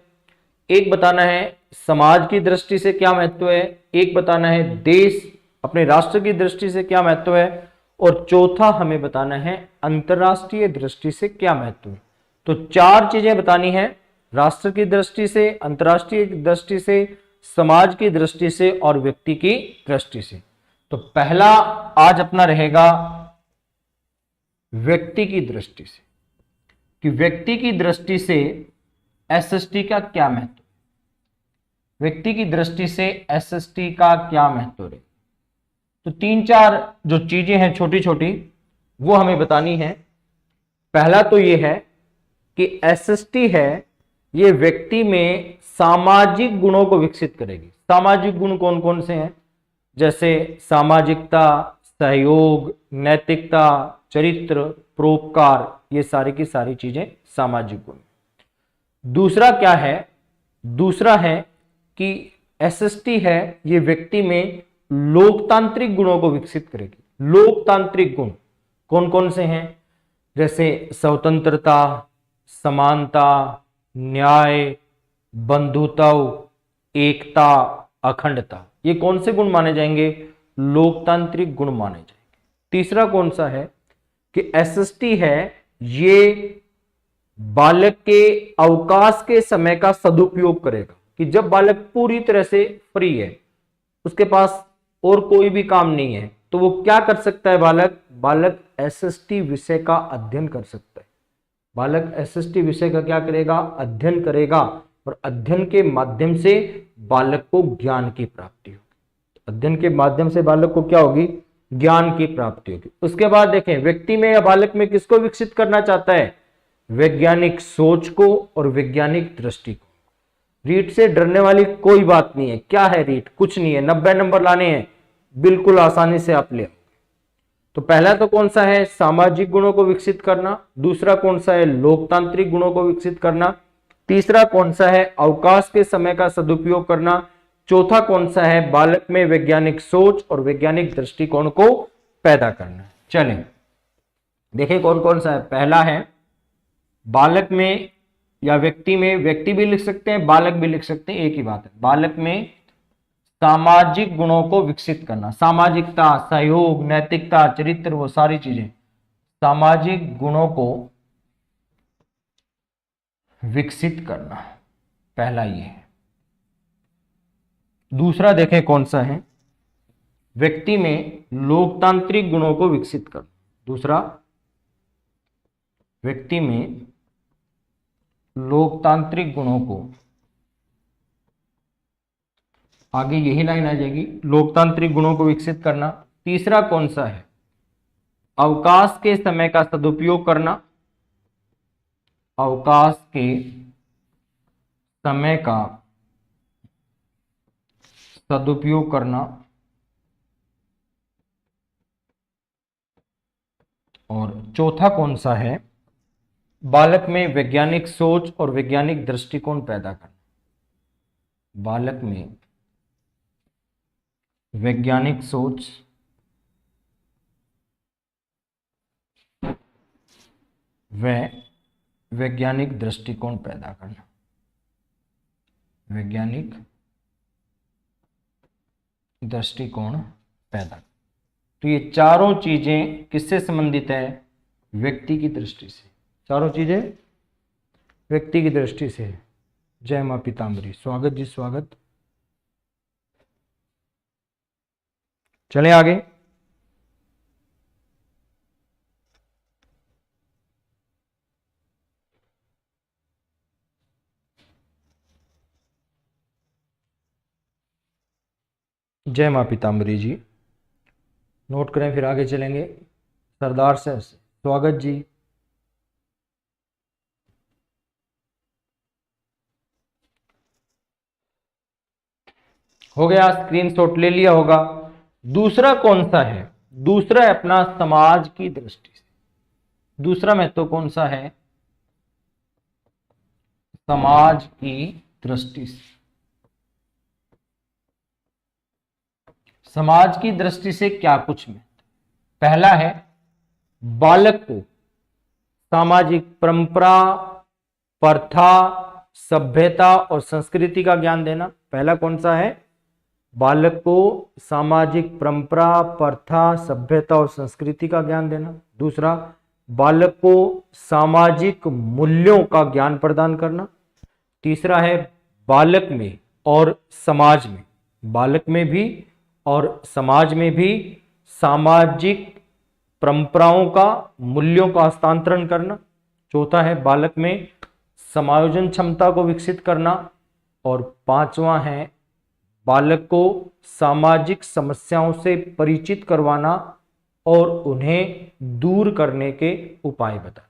एक बताना है समाज की दृष्टि से क्या महत्व है, एक बताना है देश अपने राष्ट्र की दृष्टि से क्या महत्व है, और चौथा हमें बताना है अंतरराष्ट्रीय दृष्टि से क्या महत्व है। तो 4 चीजें बतानी है, राष्ट्र की दृष्टि से, अंतरराष्ट्रीय दृष्टि से, समाज की दृष्टि से और व्यक्ति की दृष्टि से। तो पहला आज अपना रहेगा व्यक्ति की दृष्टि से, कि व्यक्ति की दृष्टि से एसएसटी का क्या महत्व, व्यक्ति की दृष्टि से एसएसटी का क्या महत्व है। तो 3-4 जो चीजें हैं छोटी छोटी, वो हमें बतानी है। पहला तो ये है कि एसएसटी है, ये व्यक्ति में सामाजिक गुणों को विकसित करेगी। सामाजिक गुण कौन कौन से हैं? जैसे सामाजिकता, सहयोग, नैतिकता, चरित्र, परोपकार, ये सारी की सारी चीजें सामाजिक गुण। दूसरा क्या है? दूसरा है कि एसएसटी है, ये व्यक्ति में लोकतांत्रिक गुणों को विकसित करेगी। लोकतांत्रिक गुण कौन कौन से हैं? जैसे स्वतंत्रता, समानता, न्याय, बंधुत्व, एकता, अखंडता, ये कौन से गुण माने जाएंगे? लोकतांत्रिक गुण माने जाएंगे। तीसरा कौन सा है? कि एसएसटी है, ये बालक के अवकाश के समय का सदुपयोग करेगा। कि जब बालक पूरी तरह से फ्री है, उसके पास और कोई भी काम नहीं है, तो वो क्या कर सकता है? बालक एसएसटी विषय का अध्ययन कर सकता है। बालक एसएसटी विषय का क्या करेगा? अध्ययन करेगा, और अध्ययन के माध्यम से बालक को ज्ञान की प्राप्ति होगी। अध्ययन के माध्यम से बालक को क्या होगी? ज्ञान की प्राप्ति होगी। उसके बाद देखें, व्यक्ति में या बालक में किसको विकसित करना चाहता है? वैज्ञानिक सोच को और वैज्ञानिक दृष्टि को। रीट से डरने वाली कोई बात नहीं है। क्या है रीट? कुछ नहीं है, 90 नंबर लाने हैं, बिल्कुल आसानी से आप ले। तो पहला तो कौन सा है? सामाजिक गुणों को विकसित करना। दूसरा कौन सा है? लोकतांत्रिक गुणों को विकसित करना। तीसरा कौन सा है? अवकाश के समय का सदुपयोग करना। चौथा कौन सा है? बालक में वैज्ञानिक सोच और वैज्ञानिक दृष्टिकोण को पैदा करना। चलें देखें कौन कौन सा है। पहला है बालक में या व्यक्ति में, व्यक्ति भी लिख सकते हैं, बालक भी लिख सकते हैं, एक ही बात है। बालक में सामाजिक गुणों को विकसित करना। सामाजिकता, सहयोग, नैतिकता, चरित्र, वो सारी चीजें, सामाजिक गुणों को विकसित करना, पहला ये है। दूसरा देखें कौन सा है? व्यक्ति में लोकतांत्रिक गुणों को विकसित करना। दूसरा, व्यक्ति में लोकतांत्रिक गुणों को, आगे यही लाइन आ जाएगी, लोकतांत्रिक गुणों को विकसित करना। तीसरा कौन सा है? अवकाश के समय का सदुपयोग करना। अवकाश के समय का सदुपयोग करना। और चौथा कौन सा है? बालक में वैज्ञानिक सोच और वैज्ञानिक दृष्टिकोण पैदा करना। बालक में वैज्ञानिक सोच व वैज्ञानिक दृष्टिकोण पैदा करना। वैज्ञानिक दृष्टिकोण पैदा। तो ये चारों चीजें किससे संबंधित है? व्यक्ति की दृष्टि से। चारों चीजें व्यक्ति की दृष्टि से। जय मां पीताम्बरी, स्वागत जी, स्वागत। चलें आगे। जय मां पीताम्बरी जी, नोट करें, फिर आगे चलेंगे। सरदार सर, स्वागत जी। हो गया, स्क्रीनशॉट ले लिया होगा। दूसरा कौन सा है? दूसरा है अपना समाज की दृष्टि से। दूसरा महत्व कौन सा है? समाज की दृष्टि से। समाज की दृष्टि से क्या कुछ में? पहला है बालक को सामाजिक परंपरा, प्रथा, सभ्यता और संस्कृति का ज्ञान देना। पहला कौन सा है? बालक को सामाजिक परंपरा, प्रथा, सभ्यता और संस्कृति का ज्ञान देना। दूसरा, बालक को सामाजिक मूल्यों का ज्ञान प्रदान करना। तीसरा है बालक में और समाज में, बालक में भी और समाज में भी सामाजिक परंपराओं का, मूल्यों का हस्तांतरण करना। चौथा है बालक में समायोजन क्षमता को विकसित करना। और पांचवा है बालक को सामाजिक समस्याओं से परिचित करवाना और उन्हें दूर करने के उपाय बताना।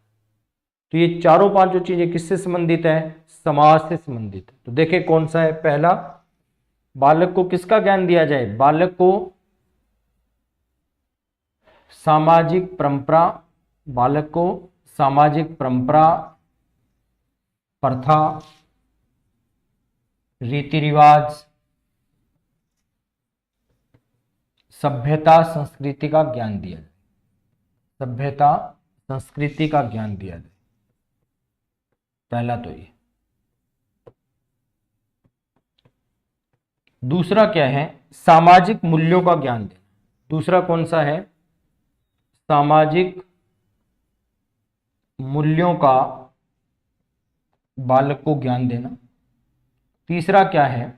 तो ये चारों पांचों चीजें किससे संबंधित है? समाज से संबंधित है। तो देखिए कौन सा है? पहला, बालक को किसका ज्ञान दिया जाए? बालक को सामाजिक परंपरा, बालक को सामाजिक परंपरा, प्रथा, रीति रिवाज, सभ्यता, संस्कृति का ज्ञान दिया जाए। सभ्यता, संस्कृति का ज्ञान दिया जाए। पहला तो ये। दूसरा क्या है? सामाजिक मूल्यों का ज्ञान देना। दूसरा कौन सा है? सामाजिक मूल्यों का बालक को ज्ञान देना। तीसरा क्या है,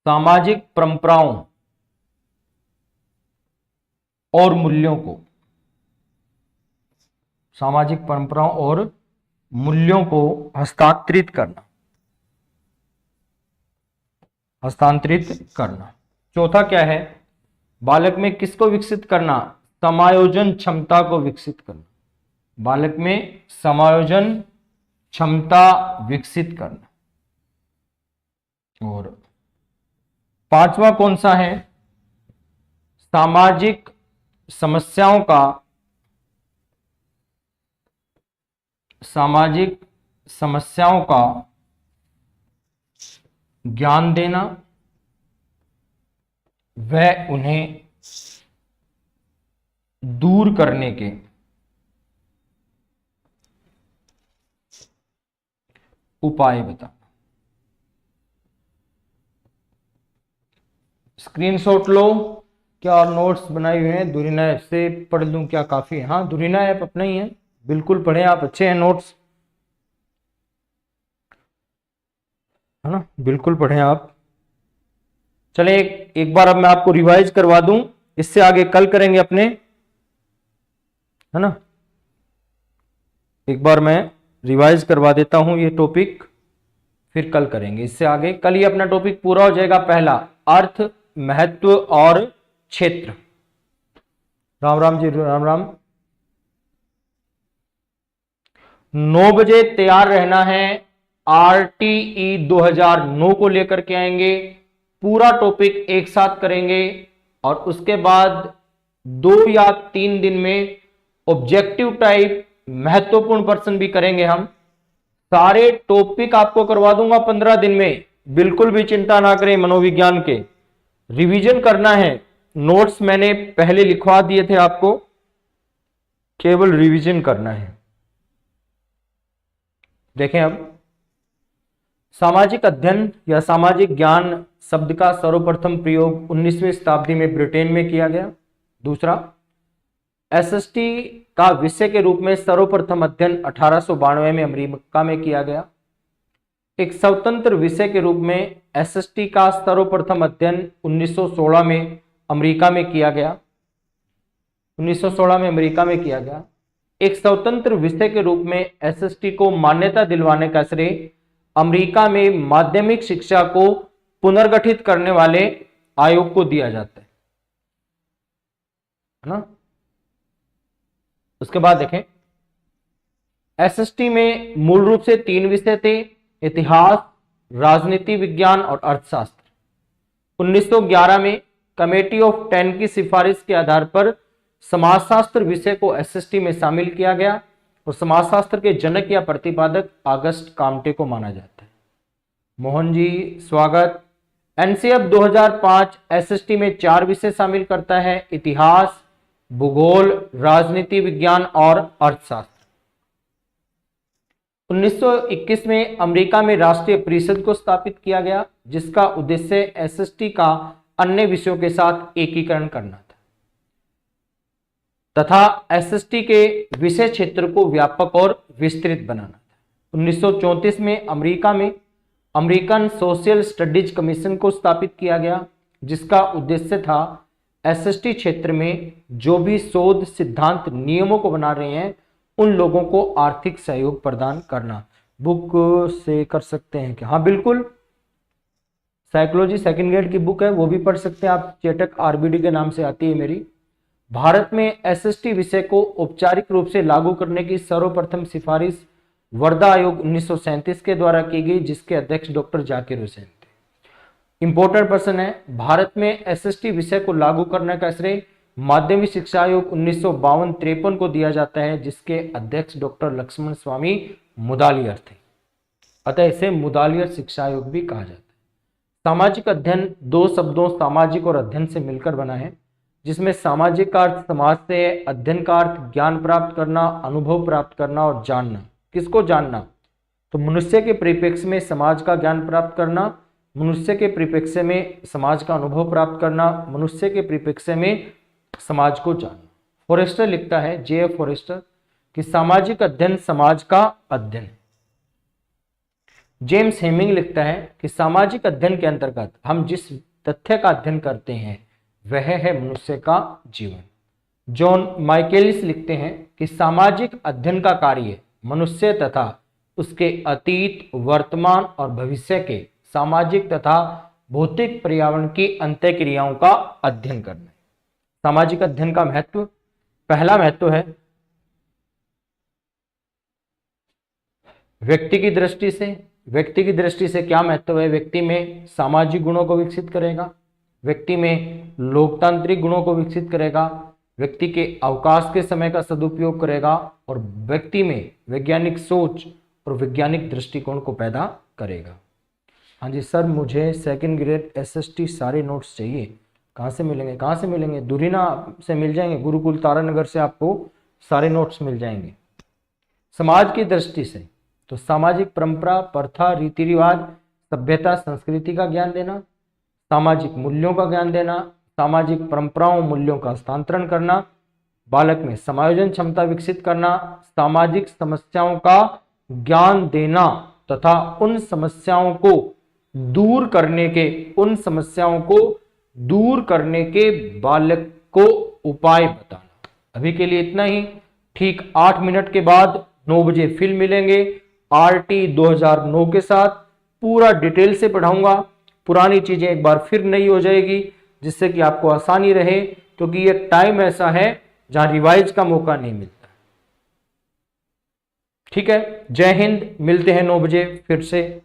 सामाजिक परंपराओं और मूल्यों को, सामाजिक परंपराओं और मूल्यों को हस्तांतरित करना, हस्तांतरित करना। चौथा क्या है, बालक में किसको विकसित करना, समायोजन क्षमता को विकसित करना, बालक में समायोजन क्षमता विकसित करना। और पांचवा कौन सा है, सामाजिक समस्याओं का, सामाजिक समस्याओं का ज्ञान देना, वह उन्हें दूर करने के उपाय बताना। स्क्रीनशॉट लो, क्या और नोट्स बनाए हुए हैं, दुरीना ऐप से पढ़ लूं क्या, काफी है। हाँ, दुरीना ऐप अपना ही है, बिल्कुल पढ़ें आप, अच्छे हैं नोट्स, है ना, बिल्कुल पढ़ें आप। चले एक बार अब मैं आपको रिवाइज करवा दूं, इससे आगे कल करेंगे अपने, है ना। एक बार मैं रिवाइज करवा देता हूं ये टॉपिक, फिर कल करेंगे इससे आगे। कल ही अपना टॉपिक पूरा हो जाएगा। पहला, अर्थ, महत्व और क्षेत्र। राम राम जी, राम राम। 9 बजे तैयार रहना है, RTE 2009 को लेकर के आएंगे, पूरा टॉपिक एक साथ करेंगे और उसके बाद 2 या 3 दिन में ऑब्जेक्टिव टाइप महत्वपूर्ण प्रश्न भी करेंगे। हम सारे टॉपिक आपको करवा दूंगा 15 दिन में, बिल्कुल भी चिंता ना करें। मनोविज्ञान के रिवीजन करना है, नोट्स मैंने पहले लिखवा दिए थे आपको, केवल रिवीजन करना है। देखें अब, सामाजिक अध्ययन या सामाजिक ज्ञान शब्द का सर्वप्रथम प्रयोग 19वीं शताब्दी में ब्रिटेन में किया गया। दूसरा, SST का विषय के रूप में सर्वप्रथम अध्ययन 1892 में अमेरिका में किया गया। एक स्वतंत्र विषय के रूप में SST का सर्वप्रथम अध्ययन 1916 में अमेरिका में किया गया। 1916 में अमेरिका में किया गया। एक स्वतंत्र विषय के रूप में SST को मान्यता दिलवाने का श्रेय अमेरिका में माध्यमिक शिक्षा को पुनर्गठित करने वाले आयोग को दिया जाता है ना। उसके बाद देखें, SST में मूल रूप से 3 विषय थे, इतिहास, राजनीति विज्ञान और अर्थशास्त्र। 1911 में कमेटी ऑफ 10 की सिफारिश के आधार पर समाजशास्त्र विषय को SST में शामिल किया गया और समाजशास्त्र के जनक या प्रतिपादक ऑगस्ट काम्टे को माना जाता है। मोहन जी स्वागत। NCF 2005 SST में 4 विषय शामिल करता है, इतिहास, भूगोल, राजनीति विज्ञान और अर्थशास्त्र। 1921 में अमेरिका में राष्ट्रीय परिषद को स्थापित किया गया, जिसका उद्देश्य SST का अन्य विषयों के साथ एकीकरण करना था तथा SST के विषय क्षेत्र को व्यापक और विस्तृत बनाना था। 1934 में अमेरिका में अमेरिकन सोशल स्टडीज कमीशन को स्थापित किया गया, जिसका उद्देश्य था SST क्षेत्र में जो भी शोध सिद्धांत नियमों को बना रहे हैं उन लोगों को आर्थिक सहयोग प्रदान करना। बुक से कर सकते हैं क्या? हाँ बिल्कुल, साइकोलॉजी सेकंड ग्रेड की बुक है, वो भी पढ़ सकते हैं आप, चेटक RBD के नाम से आती है मेरी। भारत में SST विषय को औपचारिक रूप से लागू करने की सर्वप्रथम सिफारिश वर्धा आयोग 1937 के द्वारा की गई, जिसके अध्यक्ष डॉक्टर जाकिर हुसैन थे। इंपॉर्टेंट प्रश्न है, भारत में SST विषय को लागू करने का श्रेय माध्यमिक शिक्षा आयोग 1952-53 को दिया जाता है, जिसके अध्यक्ष डॉक्टर लक्ष्मण स्वामी मुदालियर थे, अतः इसे मुदालियर शिक्षा आयोग भी कहा जाता है। सामाजिक अध्ययन 2 शब्दों सामाजिक और अध्ययन से मिलकर बना है, जिसमें सामाजिक का अर्थ समाज से, अध्ययन का अर्थ ज्ञान प्राप्त करना, अनुभव प्राप्त करना और जानना। किसको जानना? तो मनुष्य के परिप्रेक्ष्य में समाज का ज्ञान प्राप्त करना, मनुष्य के परिप्रेक्ष्य में समाज का अनुभव प्राप्त करना, मनुष्य के परिप्रेक्ष्य में समाज को जानना। फॉरेस्टर लिखता है, JF फॉरेस्टर, कि सामाजिक अध्ययन समाज का अध्ययन। जेम्स हेमिंग लिखता है कि सामाजिक अध्ययन के अंतर्गत हम जिस तथ्य का अध्ययन करते हैं वह है मनुष्य का जीवन। जॉन माइकेलिस लिखते हैं कि सामाजिक अध्ययन का कार्य मनुष्य तथा उसके अतीत, वर्तमान और भविष्य के सामाजिक तथा भौतिक पर्यावरण की अंतःक्रियाओं का अध्ययन करना है। सामाजिक अध्ययन का महत्व, पहला महत्व है व्यक्ति की दृष्टि से। व्यक्ति की दृष्टि से क्या महत्व है? व्यक्ति में सामाजिक गुणों को विकसित करेगा, व्यक्ति में लोकतांत्रिक गुणों को विकसित करेगा, व्यक्ति के अवकाश के समय का सदुपयोग करेगा और व्यक्ति में वैज्ञानिक सोच और वैज्ञानिक दृष्टिकोण को पैदा करेगा। हाँ जी सर, मुझे सेकंड ग्रेड एसएसटी सारे नोट्स चाहिए। कहाँ से मिलेंगे? कहाँ से मिलेंगे? दूरीना से मिल जाएंगे, गुरुकुल तारानगर से आपको सारे नोट्स मिल जाएंगे। समाज की दृष्टि से तो सामाजिक परंपरा, प्रथा, रीति रिवाज, सभ्यता, संस्कृति का ज्ञान देना, सामाजिक मूल्यों का ज्ञान देना, सामाजिक परंपराओं मूल्यों का हस्तांतरण करना, बालक में समायोजन क्षमता विकसित करना, सामाजिक समस्याओं का ज्ञान देना तथा उन समस्याओं को दूर करने के बालक को उपाय बताना। अभी के लिए इतना ही। ठीक 8 मिनट के बाद 9 बजे फिर मिलेंगे आरटी 2009 के साथ। पूरा डिटेल से पढ़ाऊंगा, पुरानी चीजें एक बार फिर नई हो जाएगी जिससे कि आपको आसानी रहे, क्योंकि ये टाइम ऐसा है जहां रिवाइज का मौका नहीं मिलता। ठीक है, जय हिंद, मिलते हैं 9 बजे फिर से।